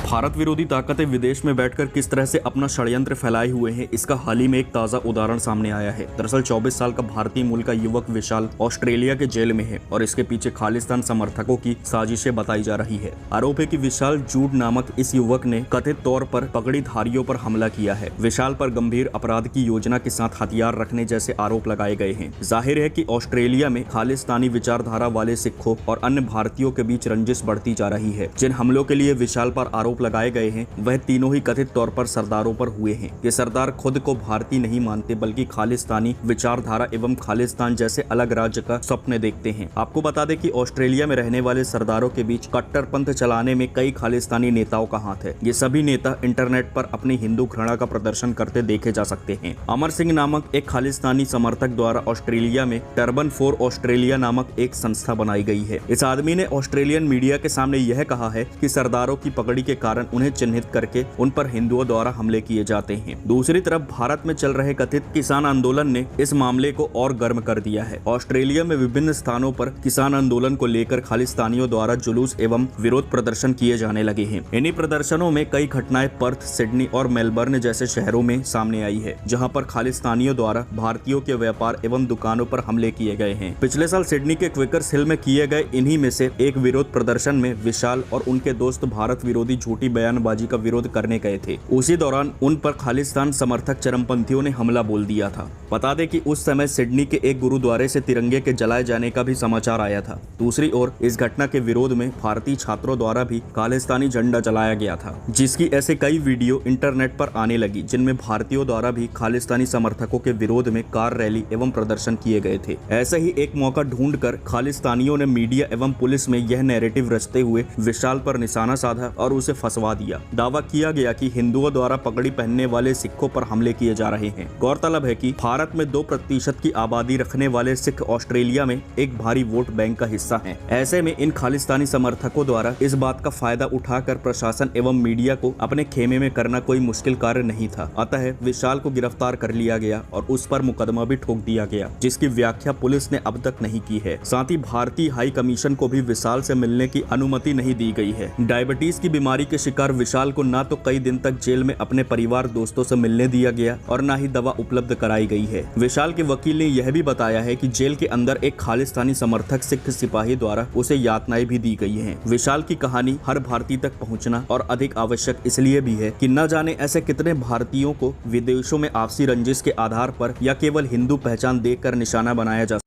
भारत विरोधी ताकतें विदेश में बैठकर किस तरह से अपना षड्यंत्र फैलाए हुए हैं, इसका हाल ही में एक ताजा उदाहरण सामने आया है। दरअसल 24 साल का भारतीय मूल का युवक विशाल ऑस्ट्रेलिया के जेल में है और इसके पीछे खालिस्तान समर्थकों की साजिशें बताई जा रही है। आरोप है कि विशाल जूड नामक इस युवक ने कथित तौर पर पगड़ीधारियों पर हमला किया है। विशाल पर गंभीर अपराध की योजना के साथ हथियार रखने जैसे आरोप लगाए गए हैं। जाहिर है कि ऑस्ट्रेलिया में खालिस्तानी विचारधारा वाले सिखों और अन्य भारतीयों के बीच रंजिश बढ़ती जा रही है। जिन हमलों के लिए विशाल पर आरोप लगाए गए हैं वह तीनों ही कथित तौर पर सरदारों पर हुए हैं। ये सरदार खुद को भारतीय नहीं मानते बल्कि खालिस्तानी विचारधारा एवं खालिस्तान जैसे अलग राज्य का स्वप्न देखते हैं। आपको बता दें कि ऑस्ट्रेलिया में रहने वाले सरदारों के बीच कट्टरपंथ चलाने में कई खालिस्तानी नेताओं का हाथ है। ये सभी नेता इंटरनेट पर अपनी हिंदू घृणा का प्रदर्शन करते देखे जा सकते हैं। अमर सिंह नामक एक खालिस्तानी समर्थक द्वारा ऑस्ट्रेलिया में टर्बन फॉर ऑस्ट्रेलिया नामक एक संस्था बनाई गई है। इस आदमी ने ऑस्ट्रेलियन मीडिया के सामने यह कहा है कि सरदारों की पगड़ी के कारण उन्हें चिन्हित करके उन पर हिंदुओं द्वारा हमले किए जाते हैं। दूसरी तरफ भारत में चल रहे कथित किसान आंदोलन ने इस मामले को और गर्म कर दिया है। ऑस्ट्रेलिया में विभिन्न स्थानों पर किसान आंदोलन को लेकर खालिस्तानियों द्वारा जुलूस एवं विरोध प्रदर्शन किए जाने लगे हैं। इन्हीं प्रदर्शनों में कई घटनाएं पर्थ, सिडनी और मेलबर्न जैसे शहरों में सामने आई है, जहां पर खालिस्तानियों द्वारा भारतीयों के व्यापार एवं दुकानों पर हमले किए गए हैं। पिछले साल सिडनी के क्विकर्स हिल में किए गए इन्हीं में से एक विरोध प्रदर्शन में विशाल और उनके दोस्त भारत विरोधी झूठी बयानबाजी का विरोध करने गए थे। उसी दौरान उन पर खालिस्तान समर्थक चरमपंथियों ने हमला बोल दिया था। बता दें कि उस समय सिडनी के एक गुरुद्वारे से तिरंगे के जलाए जाने का भी समाचार आया था। दूसरी ओर इस घटना के विरोध में भारतीय छात्रों द्वारा भी खालिस्तानी झंडा जलाया गया था, जिसकी ऐसे कई वीडियो इंटरनेट पर आने लगी, जिनमें भारतीयों द्वारा भी खालिस्तानी समर्थकों के विरोध में कार रैली एवं प्रदर्शन किए गए थे। ऐसे ही एक मौका ढूंढकर खालिस्तानियों ने मीडिया एवं पुलिस में यह नैरेटिव रचते हुए विशाल पर निशाना साधा और उसे फंसवा दिया। दावा किया गया कि हिंदुओं द्वारा पगड़ी पहनने वाले सिखों पर हमले किए जा रहे हैं। गौरतलब है कि भारत में 2% की आबादी रखने वाले सिख ऑस्ट्रेलिया में एक भारी वोट बैंक का हिस्सा हैं। ऐसे में इन खालिस्तानी समर्थकों द्वारा इस बात का फायदा उठाकर प्रशासन एवं मीडिया को अपने खेमे में करना कोई मुश्किल कार्य नहीं था। अतः विशाल को गिरफ्तार कर लिया गया और उस पर मुकदमा भी ठोक दिया गया, जिसकी व्याख्या पुलिस ने अब तक नहीं की है। साथ ही भारतीय हाई कमीशन को भी विशाल से मिलने की अनुमति नहीं दी गई है। डायबिटीज की बीमारी के शिकार विशाल को न तो कई दिन तक जेल में अपने परिवार दोस्तों से मिलने दिया गया और न ही दवा उपलब्ध कराई गई है। विशाल के वकील ने यह भी बताया है कि जेल के अंदर एक खालिस्तानी समर्थक सिख सिपाही द्वारा उसे यातनाएं भी दी गई हैं। विशाल की कहानी हर भारतीय तक पहुंचना और अधिक आवश्यक इसलिए भी है कि न जाने ऐसे कितने भारतीयों को विदेशों में आपसी रंजिश के आधार पर या केवल हिंदू पहचान देकर निशाना बनाया जा